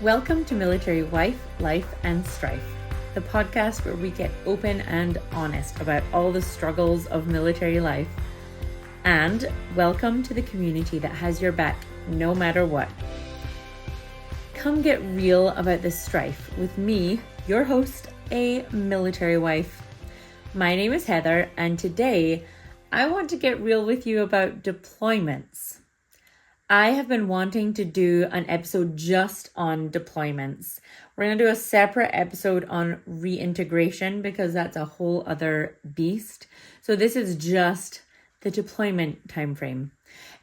Welcome to Military Wife, Life, and Strife, the podcast where we get open and honest about all the struggles of military life. And welcome to the community that has your back no matter what. Come get real about this strife with me, your host, a military wife. My name is Heather, and today I want to get real with you about deployments. I have been wanting to do an episode just on deployments. We're going to do a separate episode on reintegration because that's a whole other beast. So this is just the deployment timeframe.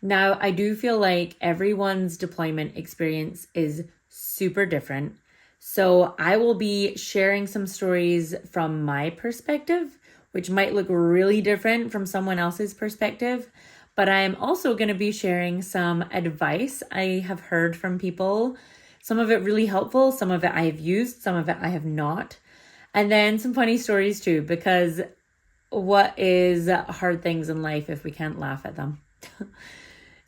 Now, I do feel like everyone's deployment experience is super different. So I will be sharing some stories from my perspective, which might look really different from someone else's perspective. But I am also going to be sharing some advice I have heard from people. Some of it really helpful, some of it I have used, some of it I have not. And then some funny stories too, because what is hard things in life if we can't laugh at them?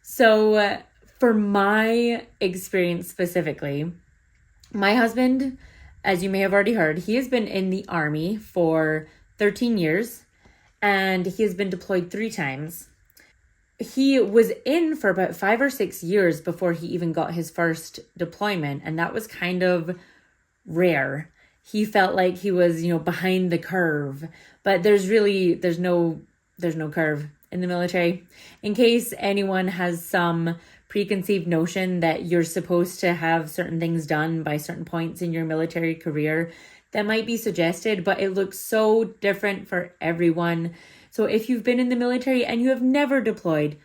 So for my experience specifically, my husband, as you may have already heard, he has been in the Army for 13 years and he has been deployed 3 times. He was in for about 5 or 6 years before he even got his first deployment. And that was kind of rare. He felt like he was, behind the curve, but there's no curve in the military. In case anyone has some preconceived notion that you're supposed to have certain things done by certain points in your military career, that might be suggested, but it looks so different for everyone. So if you've been in the military and you have never deployed,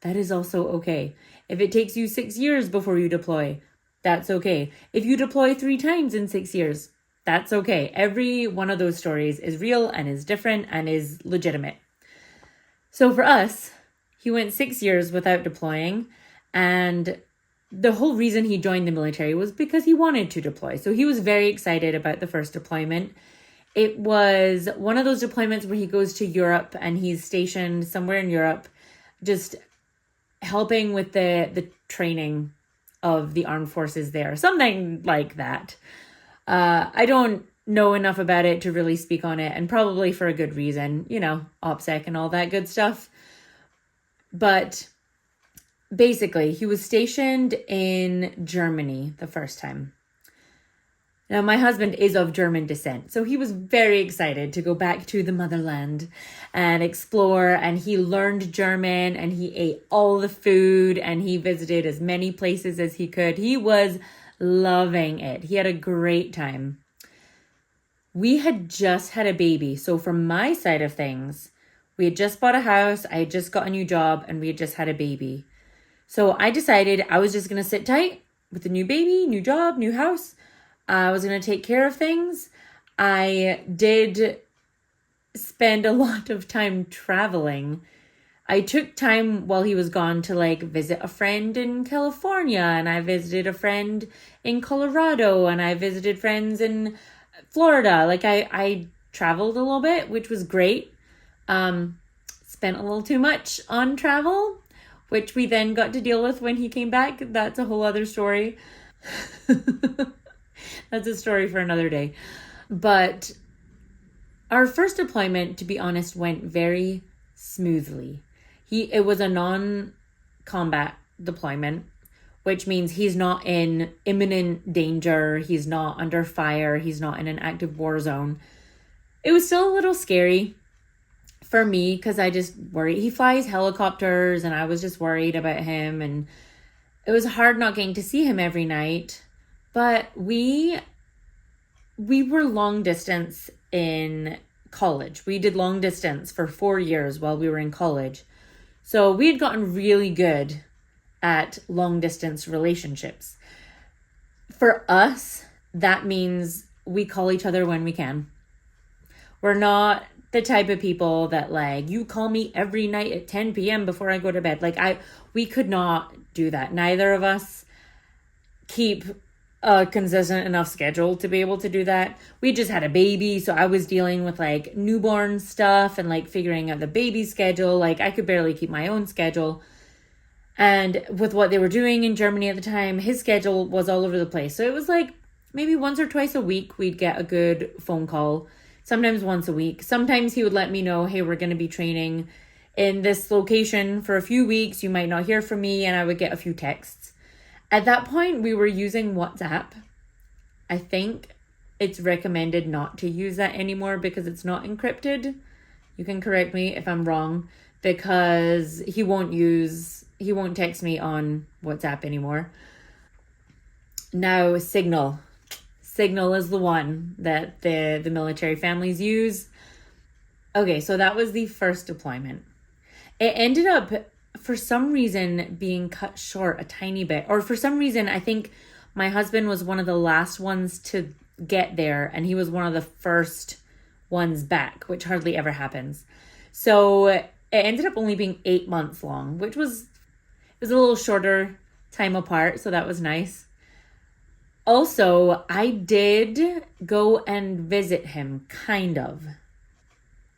that is also okay. If it takes you 6 years before you deploy, that's okay. If you deploy 3 times in 6 years, that's okay. Every one of those stories is real and is different and is legitimate. So for us, he went 6 years without deploying, and the whole reason he joined the military was because he wanted to deploy. So he was very excited about the first deployment. It was one of those deployments where he goes to Europe and he's stationed somewhere in Europe, just helping with the training of the armed forces there, something like that. I don't know enough about it to really speak on it, and probably for a good reason, OPSEC and all that good stuff. But basically, he was stationed in Germany the first time. Now, my husband is of German descent, so he was very excited to go back to the motherland and explore, and he learned German, and he ate all the food, and he visited as many places as he could. He was loving it. He had a great time. We had just had a baby, so from my side of things, we had just bought a house, I had just got a new job, and we had just had a baby. So I decided I was just going to sit tight with the new baby, new job, new house. I was going to take care of things. I did spend a lot of time traveling. I took time while he was gone to visit a friend in California, and I visited a friend in Colorado, and I visited friends in Florida. I traveled a little bit, which was great. Spent a little too much on travel, which we then got to deal with when he came back. That's a whole other story. That's a story for another day. But our first deployment, to be honest, went very smoothly. It was a non-combat deployment, which means he's not in imminent danger. He's not under fire. He's not in an active war zone. It was still a little scary for me because I just worried. He flies helicopters and I was just worried about him. And it was hard not getting to see him every night. But we were long distance in college. We did long distance for 4 years while we were in college. So we had gotten really good at long distance relationships. For us, that means we call each other when we can. We're not the type of people that you call me every night at 10 p.m. before I go to bed. We could not do that. Neither of us keep a consistent enough schedule to be able to do that. We just had a baby, so I was dealing with newborn stuff and figuring out the baby schedule. I could barely keep my own schedule. And with what they were doing in Germany at the time, his schedule was all over the place. So it was like maybe once or twice a week we'd get a good phone call, sometimes once a week. Sometimes he would let me know, hey, we're going to be training in this location for a few weeks. You might not hear from me, and I would get a few texts. At that point, we were using WhatsApp. I think it's recommended not to use that anymore because it's not encrypted. You can correct me if I'm wrong, because he won't text me on WhatsApp anymore. Now, Signal. Signal is the one that the military families use. Okay, so that was the first deployment. It ended up, for some reason, being cut short a tiny bit. Or for some reason, I think my husband was one of the last ones to get there, and he was one of the first ones back, which hardly ever happens. So it ended up only being 8 months long, which was a little shorter time apart, so that was nice. Also, I did go and visit him, kind of.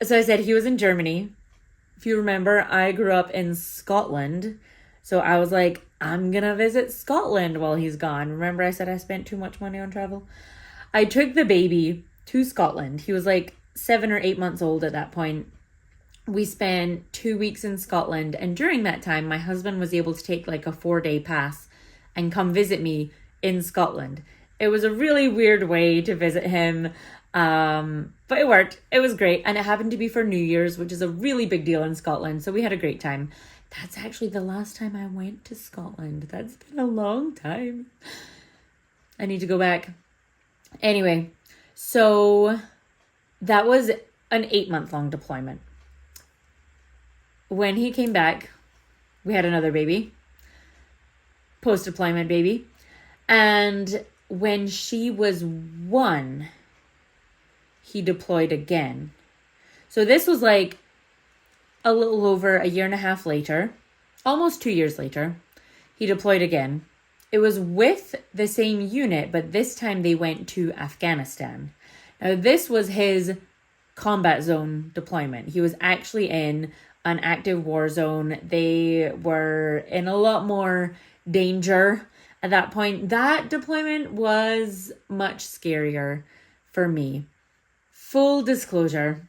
So I said he was in Germany. If you remember, I grew up in Scotland. So I was like, I'm going to visit Scotland while he's gone. Remember I said I spent too much money on travel? I took the baby to Scotland. He was like 7 or 8 months old at that point. We spent 2 weeks in Scotland. And during that time, my husband was able to take like a 4-day pass and come visit me in Scotland. It was a really weird way to visit him. But it worked. It was great. And it happened to be for New Year's, which is a really big deal in Scotland. So we had a great time. That's actually the last time I went to Scotland. That's been a long time. I need to go back. Anyway, so that was an 8-month-long deployment. When he came back, we had another baby. Post-deployment baby. And when she was 1, he deployed again. So this was like a little over a year and a half later, almost 2 years later, he deployed again. It was with the same unit, but this time they went to Afghanistan. Now, this was his combat zone deployment. He was actually in an active war zone. They were in a lot more danger at that point. That deployment was much scarier for me. Full disclosure,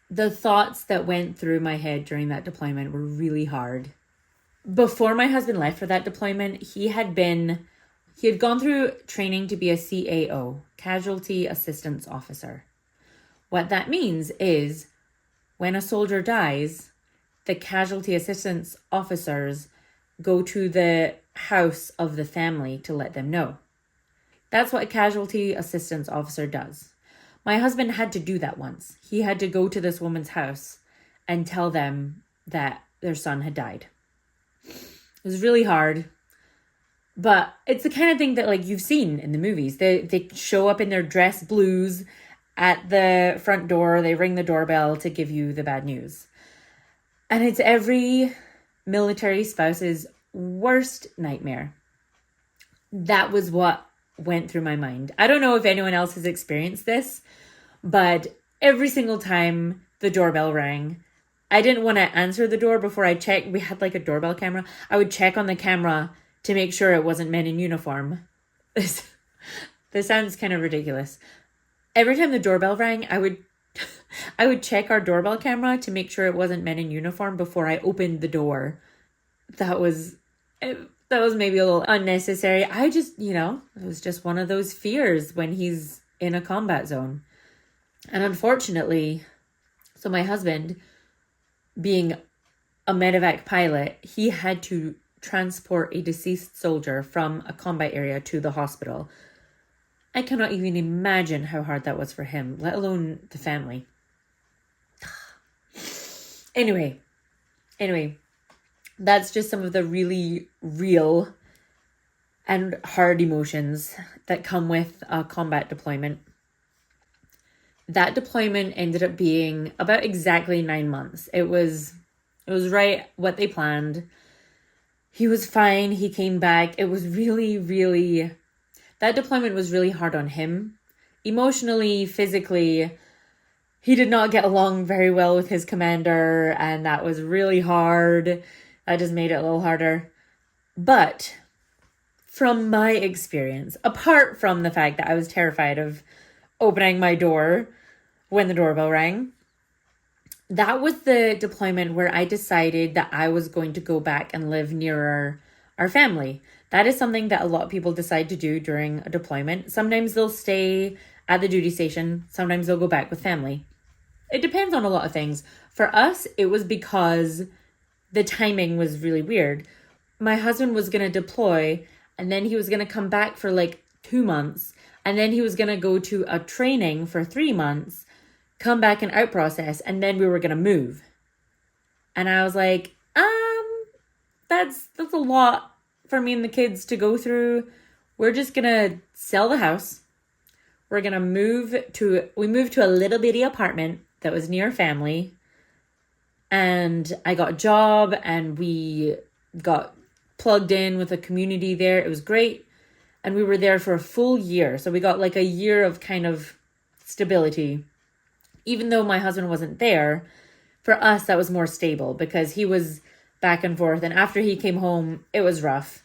the thoughts that went through my head during that deployment were really hard. Before my husband left for that deployment, he had gone through training to be a CAO, Casualty Assistance Officer. What that means is when a soldier dies, the casualty assistance officers go to the house of the family to let them know. That's what a casualty assistance officer does. My husband had to do that once. He had to go to this woman's house and tell them that their son had died. It was really hard, but it's the kind of thing that like you've seen in the movies. They show up in their dress blues at the front door. They ring the doorbell to give you the bad news. And it's every military spouse's worst nightmare. That was what went through my mind. I don't know if anyone else has experienced this, but every single time the doorbell rang, I didn't want to answer the door before I checked. We had like a doorbell camera. I would check on the camera to make sure it wasn't men in uniform. This sounds kind of ridiculous. Every time the doorbell rang, I would check our doorbell camera to make sure it wasn't men in uniform before I opened the door. That was maybe a little unnecessary. It was just one of those fears when he's in a combat zone. And unfortunately, so my husband, being a medevac pilot, he had to transport a deceased soldier from a combat area to the hospital. I cannot even imagine how hard that was for him, let alone the family. Anyway, that's just some of the really real and hard emotions that come with a combat deployment. That deployment ended up being about exactly 9 months. It was right what they planned. He was fine. He came back. It was really, that deployment was really hard on him. Emotionally, physically, he did not get along very well with his commander, and that was really hard. I just made it a little harder. But from my experience, apart from the fact that I was terrified of opening my door when the doorbell rang, that was the deployment where I decided that I was going to go back and live nearer our family. That is something that a lot of people decide to do during a deployment. Sometimes they'll stay at the duty station. Sometimes they'll go back with family. It depends on a lot of things. For us, it was because the timing was really weird. My husband was going to deploy, and then he was going to come back for like 2 months, and then he was going to go to a training for 3 months, come back and out process, and then we were going to move. And I was like, that's a lot for me and the kids to go through. We're just going to sell the house. We're going to we moved to a little bitty apartment that was near family. And I got a job and we got plugged in with a community there. It was great. And we were there for a full year. So we got like a year of kind of stability. Even though my husband wasn't there, for us, that was more stable because he was back and forth. And after he came home, it was rough.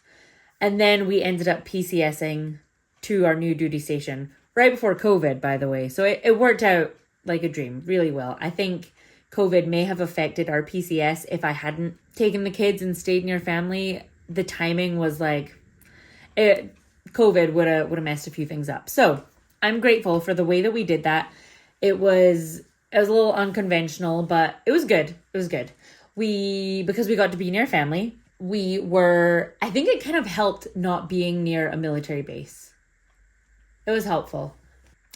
And then we ended up PCSing to our new duty station right before COVID, by the way. So it worked out like a dream really well. I think COVID may have affected our PCS if I hadn't taken the kids and stayed near family. The timing was like, COVID would have messed a few things up. So I'm grateful for the way that we did that. It was a little unconventional, but it was good. It was good. Because we got to be near family, I think it kind of helped not being near a military base. It was helpful.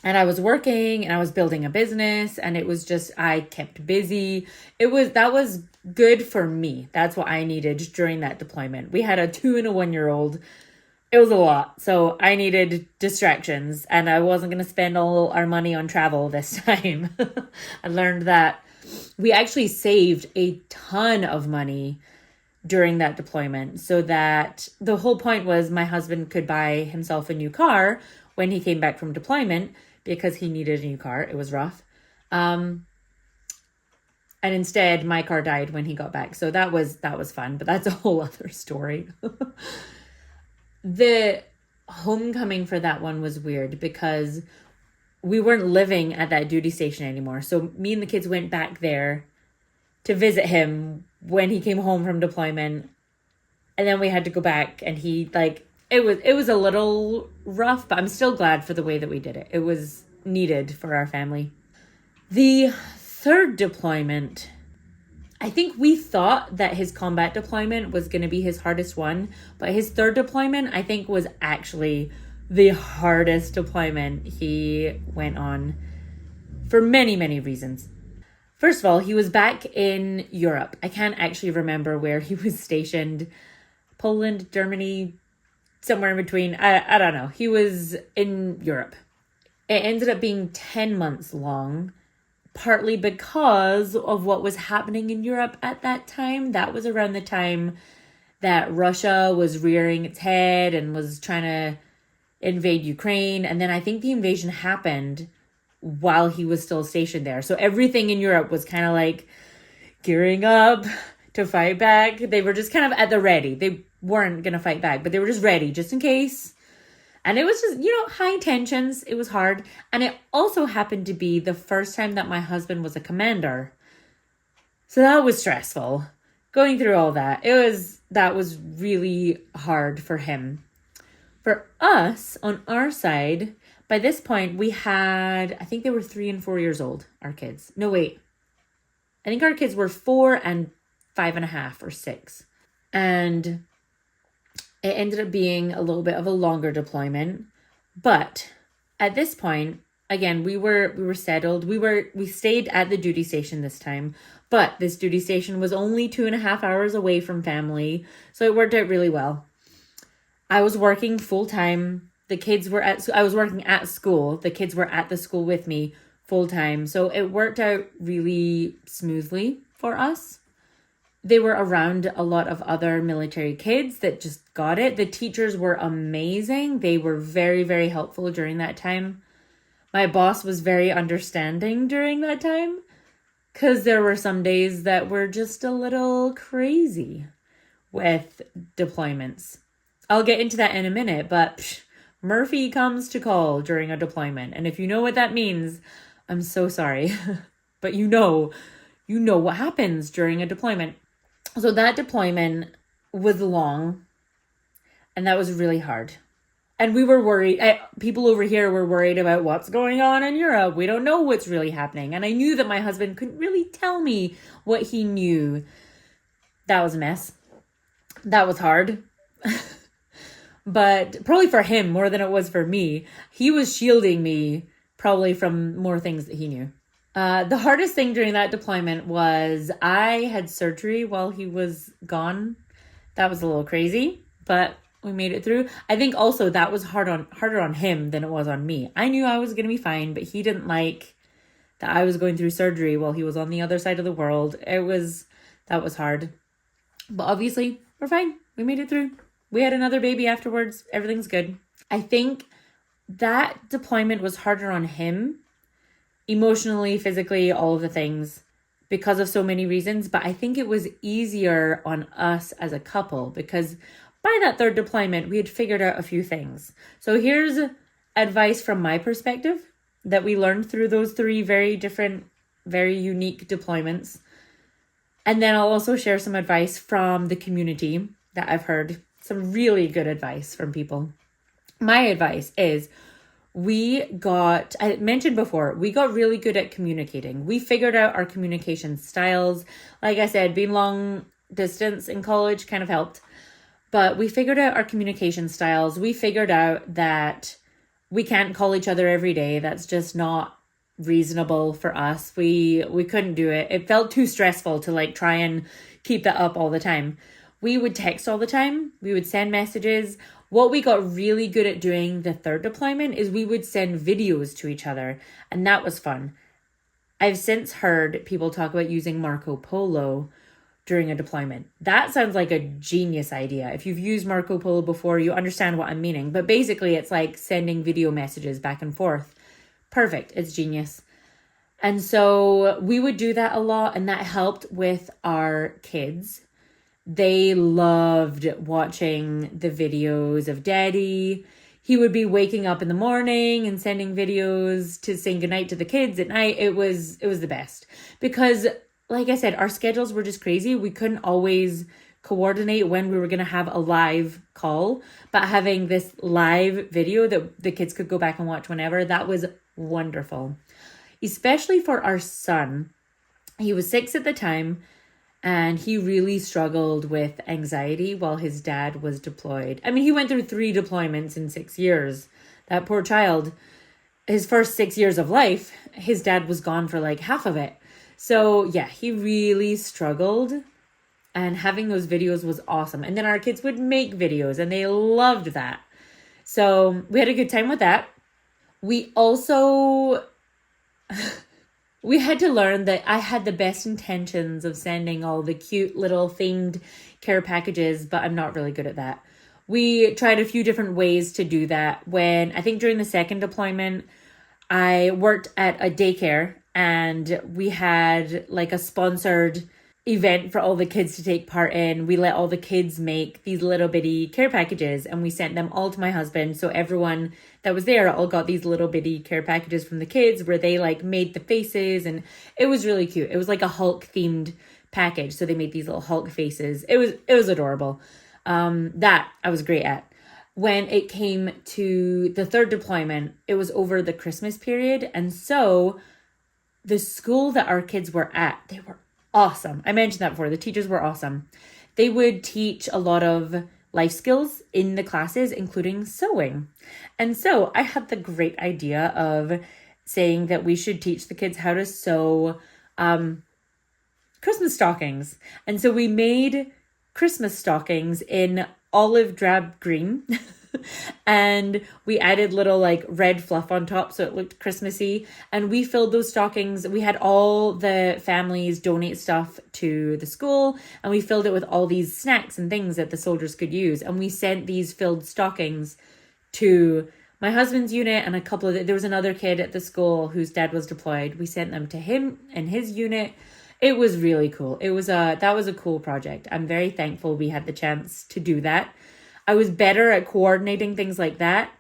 And I was working and I was building a business and it was just, I kept busy. That was good for me. That's what I needed during that deployment. We had a 2 and a 1-year-old. It was a lot. So I needed distractions and I wasn't going to spend all our money on travel this time. I learned that we actually saved a ton of money during that deployment so that the whole point was my husband could buy himself a new car when he came back from deployment because he needed a new car. It was rough. And instead my car died when he got back. So that was fun, but that's a whole other story. The homecoming for that one was weird because we weren't living at that duty station anymore. So me and the kids went back there to visit him when he came home from deployment. And then we had to go back and it was a little rough, but I'm still glad for the way that we did it. It was needed for our family. The third deployment, I think we thought that his combat deployment was going to be his hardest one, but his third deployment, I think, was actually the hardest deployment he went on for many, many reasons. First of all, he was back in Europe. I can't actually remember where he was stationed. Poland, Germany, somewhere in between. I don't know. He was in Europe. It ended up being 10 months long, partly because of what was happening in Europe at that time. That was around the time that Russia was rearing its head and was trying to invade Ukraine. And then I think the invasion happened while he was still stationed there. So everything in Europe was kind of like gearing up to fight back. They were just kind of at the ready. They weren't going to fight back, but they were just ready just in case. And it was just, high tensions. It was hard. And it also happened to be the first time that my husband was a commander. So that was stressful. Going through all that, that was really hard for him. For us, on our side, by this point, we had, I think they were 3 and 4 years old, our kids. No, wait. I think our kids were 4 and 5.5 or 6. And it ended up being a little bit of a longer deployment. But at this point, again, we were settled. We stayed at the duty station this time. But this duty station was only 2.5 hours away from family. So it worked out really well. I was working full time. I was working at school. The kids were at the school with me full time. So it worked out really smoothly for us. They were around a lot of other military kids that just got it. The teachers were amazing. They were very, very helpful during that time. My boss was very understanding during that time because there were some days that were just a little crazy. with deployments. I'll get into that in a minute, but Murphy comes to call during a deployment. And if you know what that means, I'm so sorry. But you know what happens during a deployment. So that deployment was long, and that was really hard. And we were worried. People over here were worried about what's going on in Europe. We don't know what's really happening. And I knew that my husband couldn't really tell me what he knew. That was a mess. That was hard. But probably for him more than it was for me. He was shielding me probably from more things that he knew. The hardest thing during that deployment was I had surgery while he was gone. That was a little crazy, but we made it through. I think also that was harder on him than it was on me. I knew I was going to be fine, but he didn't like that I was going through surgery while he was on the other side of the world. That was hard. But obviously, we're fine. We made it through. We had another baby afterwards. Everything's good. I think that deployment was harder on him, emotionally, physically, all of the things, because of so many reasons. But I think it was easier on us as a couple because by that third deployment, we had figured out a few things. So here's advice from my perspective that we learned through those 3 very different, very unique deployments. And then I'll also share some advice from the community that I've heard, some really good advice from people. My advice is I mentioned before, we got really good at communicating. We figured out our communication styles. Like I said, being long distance in college kind of helped. But we figured out our communication styles. We figured out that we can't call each other every day. That's just not reasonable for us. We couldn't do it. It felt too stressful to try and keep that up all the time. We would text all the time. We would send messages. What we got really good at doing the third deployment is we would send videos to each other. And that was fun. I've since heard people talk about using Marco Polo during a deployment. That sounds like a genius idea. If you've used Marco Polo before, you understand what I'm meaning. But basically, it's like sending video messages back and forth. Perfect. It's genius. And so we would do that a lot, and that helped with our kids. They loved watching the videos of Daddy. He would be waking up in the morning and sending videos to sing goodnight to the kids at night. It was the best because, like I said, our schedules were just crazy. We couldn't always coordinate when we were going to have a live call, but having this live video that the kids could go back and watch whenever, that was wonderful. Especially for our son. He was 6 at the time, and he really struggled with anxiety while his dad was deployed. I mean, he went through 3 deployments in 6 years. That poor child, his first 6 years of life, his dad was gone for half of it. So yeah, he really struggled, and having those videos was awesome. And then our kids would make videos, and they loved that. So we had a good time with that. We also, we had to learn that I had the best intentions of sending all the cute little themed care packages, but I'm not really good at that. We tried a few different ways to do that. I think during the second deployment, I worked at a daycare, and we had a sponsored event for all the kids to take part in. We let all the kids make these little bitty care packages, and we sent them all to my husband. So everyone that was there all got these little bitty care packages from the kids where they made the faces, and it was really cute. It was like a Hulk themed package. So they made these little Hulk faces. It was adorable. That I was great at. When it came to the third deployment, it was over the Christmas period. And so the school that our kids were at, they were awesome. I mentioned that before. The teachers were awesome. They would teach a lot of life skills in the classes, including sewing. And so I had the great idea of saying that we should teach the kids how to sew Christmas stockings. And so we made Christmas stockings in olive drab green. And we added little red fluff on top so it looked Christmassy, and we filled those stockings. We had all the families donate stuff to the school, and we filled it with all these snacks and things that the soldiers could use, and we sent these filled stockings to my husband's unit and there was another kid at the school whose dad was deployed. We sent them to him and his unit. It was really cool. That was a cool project. I'm very thankful we had the chance to do that. I was better at coordinating things like that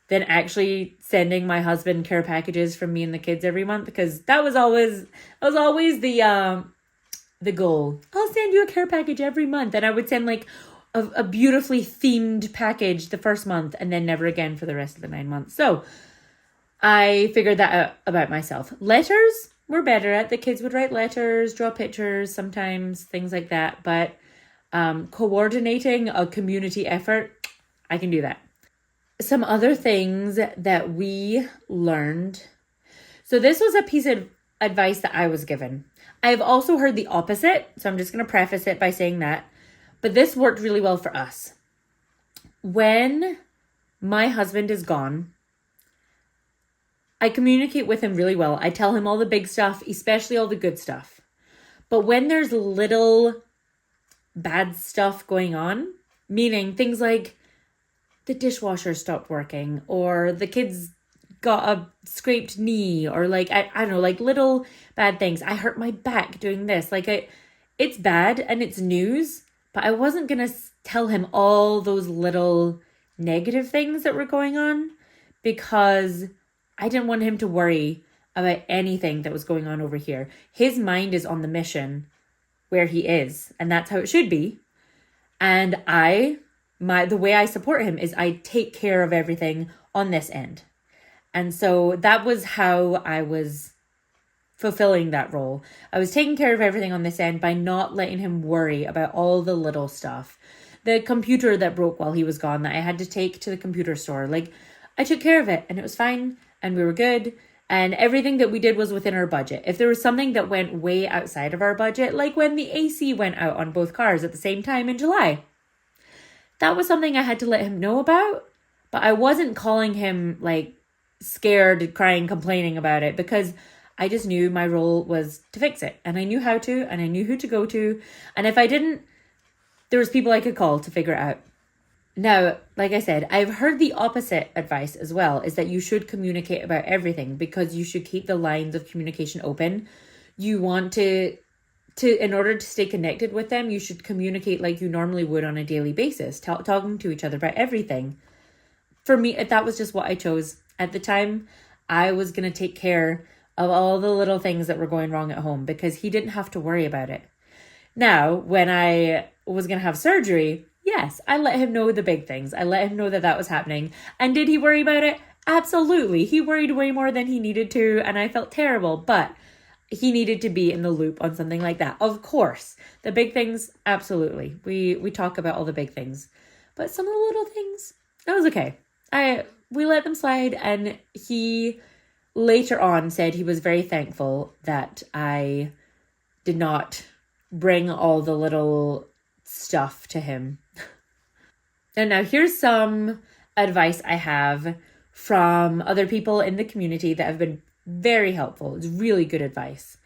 than actually sending my husband care packages from me and the kids every month, because that was always the goal. I'll send you a care package every month, and I would send like a beautifully themed package the first month and then never again for the rest of the 9 months. So I figured that out about myself. Letters, we're better at. The kids would write letters, draw pictures, sometimes things like that. But coordinating a community effort, I can do that. Some other things that we learned. So this was a piece of advice that I was given. I've also heard the opposite, so I'm just going to preface it by saying that. But this worked really well for us. When my husband is gone, I communicate with him really well. I tell him all the big stuff, especially all the good stuff. But when there's little bad stuff going on, meaning things like the dishwasher stopped working, or the kids got a scraped knee, or like, I don't know, like little bad things. I hurt my back doing this. Like it's bad and it's news, but I wasn't going to tell him all those little negative things that were going on, because I didn't want him to worry about anything that was going on over here. His mind is on the mission where he is, and that's how it should be. And the way I support him is I take care of everything on this end. And so that was how I was fulfilling that role. I was taking care of everything on this end by not letting him worry about all the little stuff. The computer that broke while he was gone that I had to take to the computer store. Like, I took care of it and it was fine and we were good. And everything that we did was within our budget. If there was something that went way outside of our budget, like when the AC went out on both cars at the same time in July, that was something I had to let him know about. But I wasn't calling him like scared, crying, complaining about it, because I just knew my role was to fix it. And I knew how to, and I knew who to go to. And if I didn't, there was people I could call to figure it out. Now, like I said, I've heard the opposite advice as well, is that you should communicate about everything, because you should keep the lines of communication open. You want to in order to stay connected with them, you should communicate like you normally would on a daily basis, talking to each other about everything. For me, that was just what I chose. At the time, I was going to take care of all the little things that were going wrong at home, because he didn't have to worry about it. Now, when I was going to have surgery, yes, I let him know the big things. I let him know that was happening. And did he worry about it? Absolutely. He worried way more than he needed to, and I felt terrible, but he needed to be in the loop on something like that. Of course, the big things, absolutely. We talk about all the big things, but some of the little things, that was okay. We let them slide, and he later on said he was very thankful that I did not bring all the little stuff to him. And now here's some advice I have from other people in the community that have been very helpful. It's really good advice.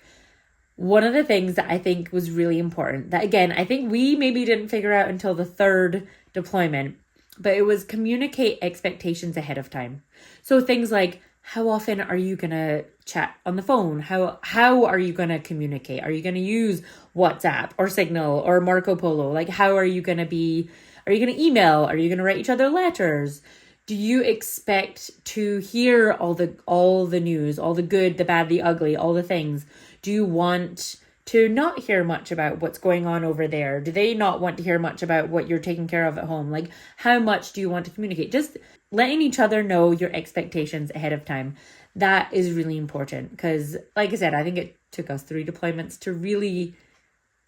One of the things that I think was really important, that again, I think we maybe didn't figure out until the third deployment, but it was communicate expectations ahead of time. So things like, how often are you going to chat on the phone? How are you going to communicate? Are you going to use WhatsApp or Signal or Marco Polo? Like, how are you going to email? Are you going to write each other letters? Do you expect to hear all the news, all the good, the bad, the ugly, all the things? Do you want to not hear much about what's going on over there? Do they not want to hear much about what you're taking care of at home? Like, how much do you want to communicate? Just letting each other know your expectations ahead of time. That is really important, because, like I said, I think it took us 3 deployments to really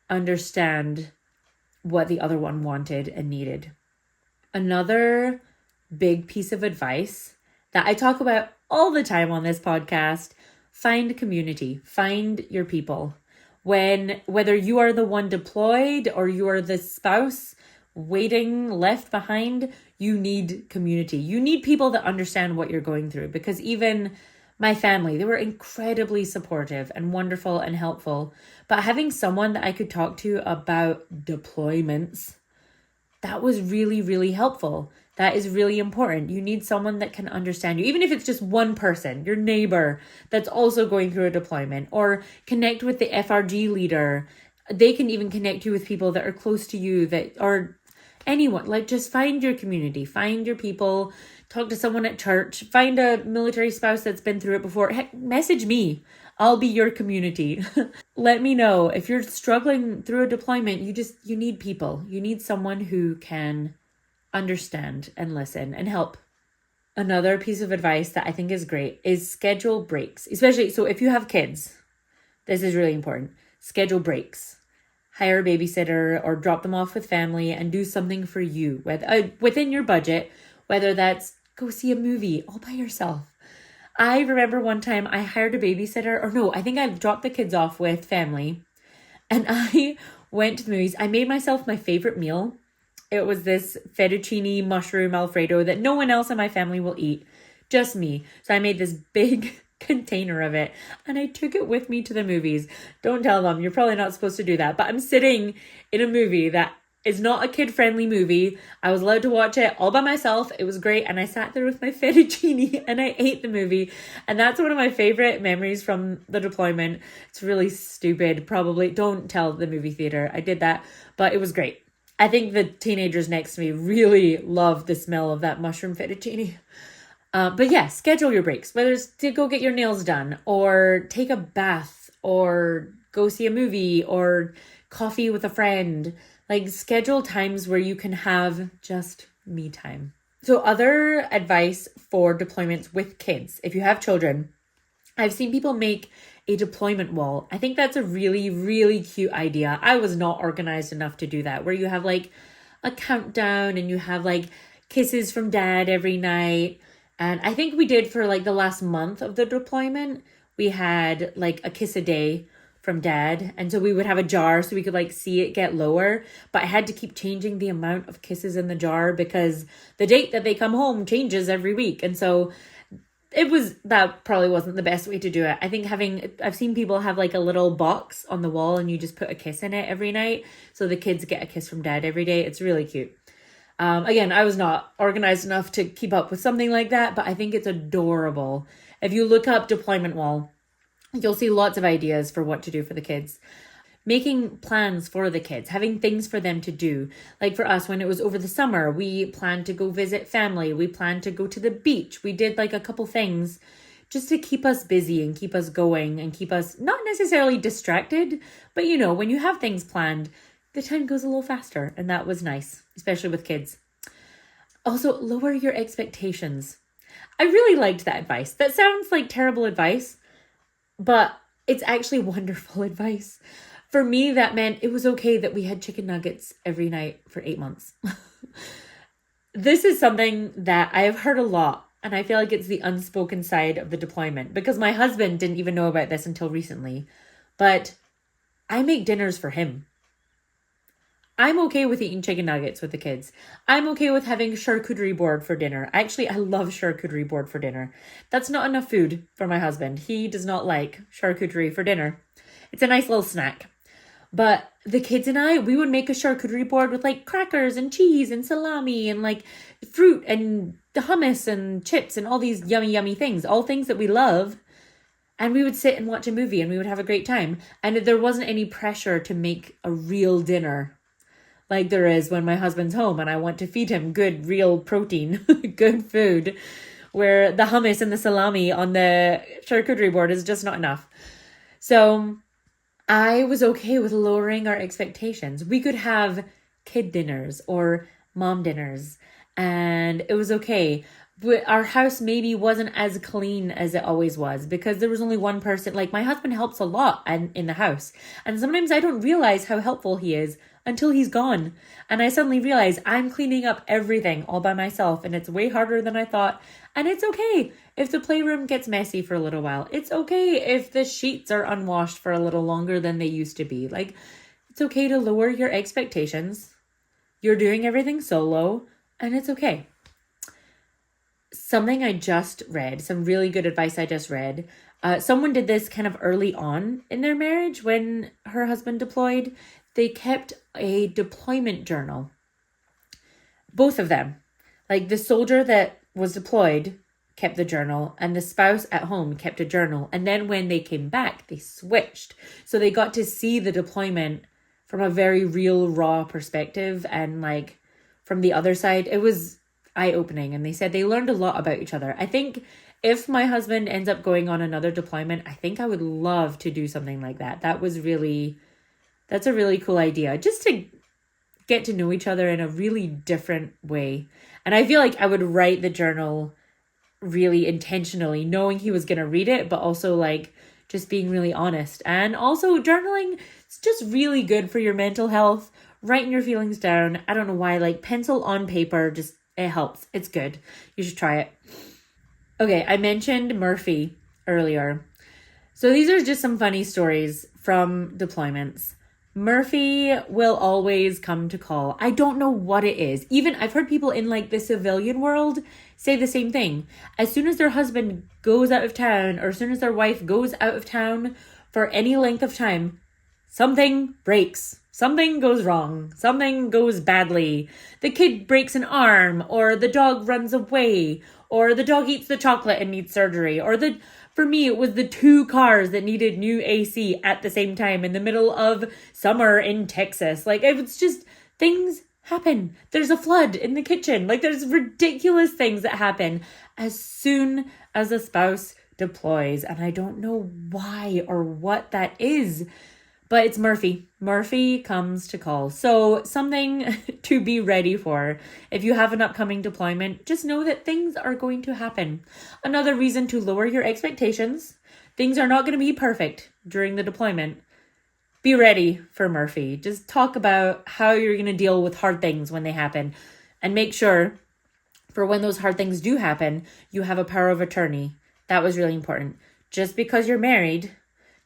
understand what the other one wanted and needed. Another big piece of advice that I talk about all the time on this podcast: find community, find your people. Whether you are the one deployed or you are the spouse waiting left behind, you need community. You need people that understand what you're going through, because even my family, they were incredibly supportive and wonderful and helpful. But having someone that I could talk to about deployments, that was really, really helpful. That is really important. You need someone that can understand you, even if it's just one person, your neighbor that's also going through a deployment, or connect with the FRG leader. They can even connect you with people that are close to you, that are anyone. Like, just find your community, find your people, talk to someone at church, find a military spouse that's been through it before. Heck, message me. I'll be your community. Let me know if you're struggling through a deployment. You need people. You need someone who can understand and listen and help. Another piece of advice that I think is great is schedule breaks, especially so if you have kids. This is really important. Schedule breaks. Hire a babysitter or drop them off with family and do something for you within your budget, whether that's go see a movie all by yourself. I remember one time I hired a babysitter, or no, I think I dropped the kids off with family and I went to the movies. I made myself my favorite meal. It was this fettuccine mushroom Alfredo that no one else in my family will eat, just me. So I made this big container of it and I took it with me to the movies. Don't tell them, you're probably not supposed to do that, but I'm sitting in a movie that is not a kid-friendly movie. I was allowed to watch it all by myself. It was great. And I sat there with my fettuccine and I ate the movie. And that's one of my favorite memories from the deployment. It's really stupid. Probably don't tell the movie theater I did that, but it was great. I think the teenagers next to me really love the smell of that mushroom fettuccine. But yeah, schedule your breaks, whether it's to go get your nails done or take a bath or go see a movie or coffee with a friend. Like, schedule times where you can have just me time. So other advice for deployments with kids, if you have children, I've seen people make a deployment wall. I think that's a really, really cute idea. I was not organized enough to do that, where you have like a countdown and you have like kisses from dad every night. And I think we did for like the last month of the deployment, we had like a kiss a day from dad. And so we would have a jar so we could like see it get lower. But I had to keep changing the amount of kisses in the jar because the date that they come home changes every week. And so that probably wasn't the best way to do it. I think I've seen people have like a little box on the wall and you just put a kiss in it every night. So the kids get a kiss from dad every day. It's really cute. Again, I was not organized enough to keep up with something like that, but I think it's adorable. If you look up deployment wall, you'll see lots of ideas for what to do for the kids. Making plans for the kids, having things for them to do. Like for us, when it was over the summer, we planned to go visit family. We planned to go to the beach. We did like a couple things just to keep us busy and keep us going and keep us not necessarily distracted, but you know, when you have things planned, the time goes a little faster, and that was nice, especially with kids. Also, lower your expectations. I really liked that advice. That sounds like terrible advice, but it's actually wonderful advice. For me, that meant it was okay that we had chicken nuggets every night for 8 months. This is something that I have heard a lot, and I feel like it's the unspoken side of the deployment because my husband didn't even know about this until recently, but I make dinners for him. I'm okay with eating chicken nuggets with the kids. I'm okay with having charcuterie board for dinner. Actually, I love charcuterie board for dinner. That's not enough food for my husband. He does not like charcuterie for dinner. It's a nice little snack. But the kids and we would make a charcuterie board with like crackers and cheese and salami and like fruit and the hummus and chips and all these yummy, yummy things. All things that we love. And we would sit and watch a movie and we would have a great time. And there wasn't any pressure to make a real dinner like there is when my husband's home and I want to feed him good, real protein, good food, where the hummus and the salami on the charcuterie board is just not enough. So I was okay with lowering our expectations. We could have kid dinners or mom dinners, and it was okay. But our house maybe wasn't as clean as it always was because there was only one person. Like my husband helps a lot in the house. And sometimes I don't realize how helpful he is until he's gone. And I suddenly realize I'm cleaning up everything all by myself and it's way harder than I thought. And it's okay if the playroom gets messy for a little while. It's okay if the sheets are unwashed for a little longer than they used to be. Like, it's okay to lower your expectations. You're doing everything solo and it's okay. Something I just read, some really good advice I just read. Someone did this kind of early on in their marriage when her husband deployed. They kept a deployment journal. Both of them. Like the soldier that was deployed kept the journal and the spouse at home kept a journal. And then when they came back, they switched. So they got to see the deployment from a very real, raw perspective. And like from the other side, it was eye-opening. And they said they learned a lot about each other. I think if my husband ends up going on another deployment, I think I would love to do something like that. That's a really cool idea. Just to get to know each other in a really different way. And I feel like I would write the journal really intentionally, knowing he was going to read it, but also like just being really honest. And also journaling, it's just really good for your mental health, writing your feelings down. I don't know why, like pencil on paper, just it helps. It's good. You should try it. Okay, I mentioned Murphy earlier. So these are just some funny stories from deployments. Murphy will always come to call. I don't know what it is. Even I've heard people in like the civilian world say the same thing. As soon as their husband goes out of town or as soon as their wife goes out of town for any length of time, something breaks. Something goes wrong. Something goes badly. The kid breaks an arm, or the dog runs away, or the dog eats the chocolate and needs surgery, or for me, it was the 2 cars that needed new AC at the same time in the middle of summer in Texas. Like, it was just, things happen. There's a flood in the kitchen. Like, there's ridiculous things that happen as soon as a spouse deploys. And I don't know why or what that is. But it's Murphy. Murphy comes to call. So something to be ready for. If you have an upcoming deployment, just know that things are going to happen. Another reason to lower your expectations. Things are not going to be perfect during the deployment. Be ready for Murphy. Just talk about how you're going to deal with hard things when they happen. And make sure for when those hard things do happen, you have a power of attorney. That was really important. Just because you're married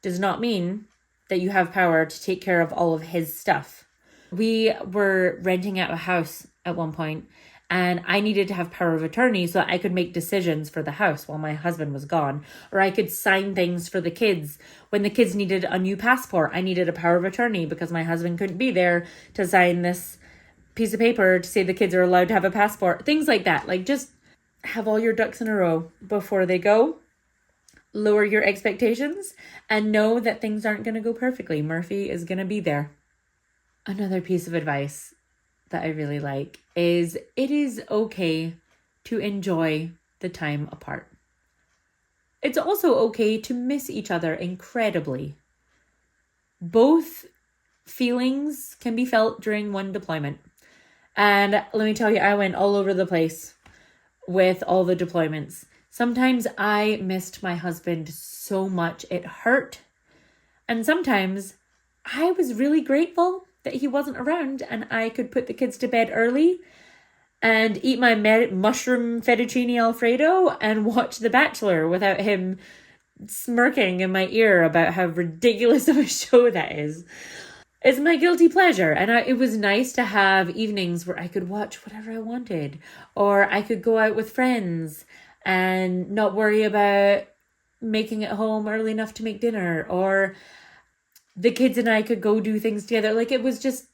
does not mean that you have power to take care of all of his stuff. We were renting out a house at one point, and I needed to have power of attorney so that I could make decisions for the house while my husband was gone, or I could sign things for the kids. When the kids needed a new passport, I needed a power of attorney because my husband couldn't be there to sign this piece of paper to say the kids are allowed to have a passport. Things like that. Like, just have all your ducks in a row before they go. Lower your expectations and know that things aren't going to go perfectly. Murphy is going to be there. Another piece of advice that I really like is it is okay to enjoy the time apart. It's also okay to miss each other incredibly. Both feelings can be felt during one deployment. And let me tell you, I went all over the place with all the deployments. Sometimes I missed my husband so much it hurt. And sometimes I was really grateful that he wasn't around and I could put the kids to bed early and eat my mushroom fettuccine Alfredo and watch The Bachelor without him smirking in my ear about how ridiculous of a show that is. It's my guilty pleasure. And it was nice to have evenings where I could watch whatever I wanted, or I could go out with friends and not worry about making it home early enough to make dinner, or the kids and I could go do things together. Like, it was just,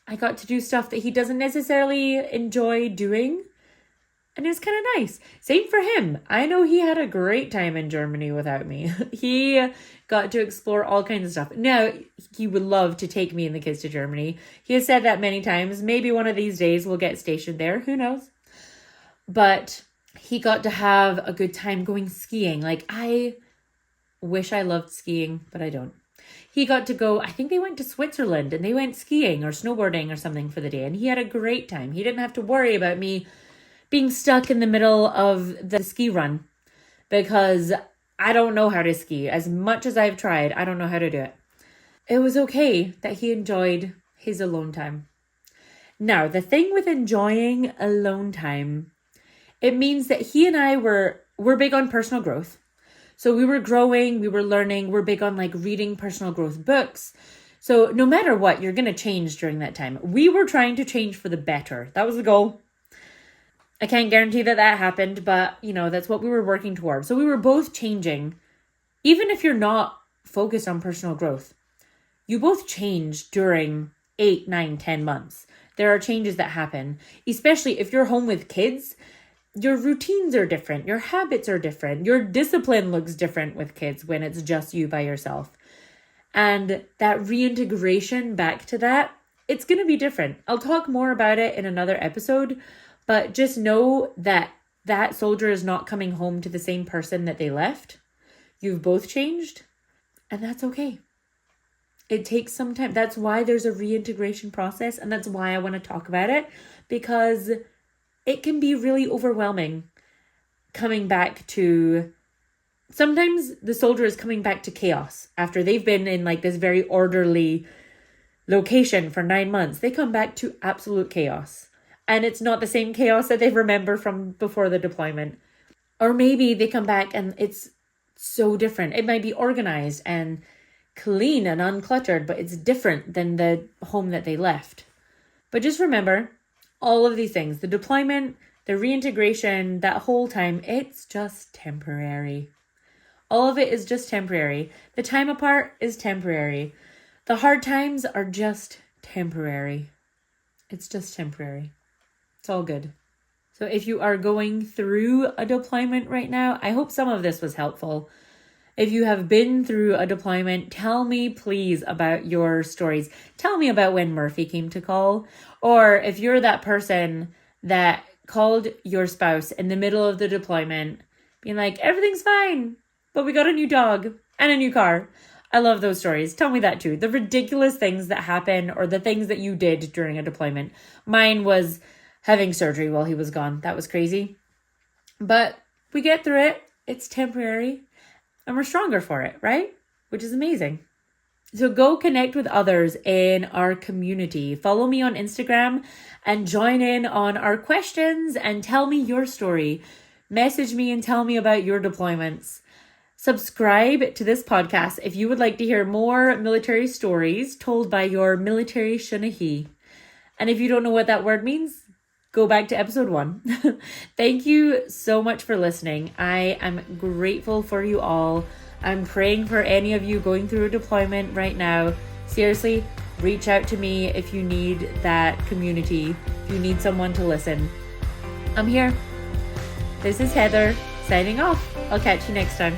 I got to do stuff that he doesn't necessarily enjoy doing. And it was kind of nice. Same for him. I know he had a great time in Germany without me. He got to explore all kinds of stuff. Now, he would love to take me and the kids to Germany. He has said that many times. Maybe one of these days we'll get stationed there. Who knows? But he got to have a good time going skiing. Like, I wish I loved skiing, but I don't. He got to go, I think they went to Switzerland and they went skiing or snowboarding or something for the day. And he had a great time. He didn't have to worry about me being stuck in the middle of the ski run because I don't know how to ski. As much as I've tried, I don't know how to do it. It was okay that he enjoyed his alone time. Now, the thing with enjoying alone time, it means that he and I we're big on personal growth. So we were growing, we were learning, we're big on like reading personal growth books. So no matter what, you're going to change during that time. We were trying to change for the better. That was the goal. I can't guarantee that happened, but that's what we were working towards. So we were both changing. Even if you're not focused on personal growth, you both change during 8, 9, 10 months. There are changes that happen, especially if you're home with kids. Your routines are different. Your habits are different. Your discipline looks different with kids when it's just you by yourself. And that reintegration back to that, it's going to be different. I'll talk more about it in another episode, but just know that that soldier is not coming home to the same person that they left. You've both changed, and that's okay. It takes some time. That's why there's a reintegration process, and that's why I want to talk about it, because it can be really overwhelming coming back to... Sometimes the soldier is coming back to chaos after they've been in like this very orderly location for 9 months. They come back to absolute chaos. And it's not the same chaos that they remember from before the deployment. Or maybe they come back and it's so different. It might be organized and clean and uncluttered, but it's different than the home that they left. But just remember, all of these things, the deployment, the reintegration, that whole time, it's just temporary. All of it is just temporary. The time apart is temporary. The hard times are just temporary. It's just temporary. It's all good. So if you are going through a deployment right now, I hope some of this was helpful. If you have been through a deployment, tell me please about your stories. Tell me about when Murphy came to call. Or if you're that person that called your spouse in the middle of the deployment, being like, everything's fine, but we got a new dog and a new car. I love those stories. Tell me that too. The ridiculous things that happen or the things that you did during a deployment. Mine was having surgery while he was gone. That was crazy. But we get through it. It's temporary. And we're stronger for it, right? Which is amazing. So go connect with others in our community. Follow me on Instagram and join in on our questions and tell me your story. Message me and tell me about your deployments. Subscribe to this podcast if you would like to hear more military stories told by your military shanahi. And if you don't know what that word means, go back to episode 1. Thank you so much for listening. I am grateful for you all. I'm praying for any of you going through a deployment right now. Seriously, reach out to me if you need that community, if you need someone to listen. I'm here. This is Heather signing off. I'll catch you next time.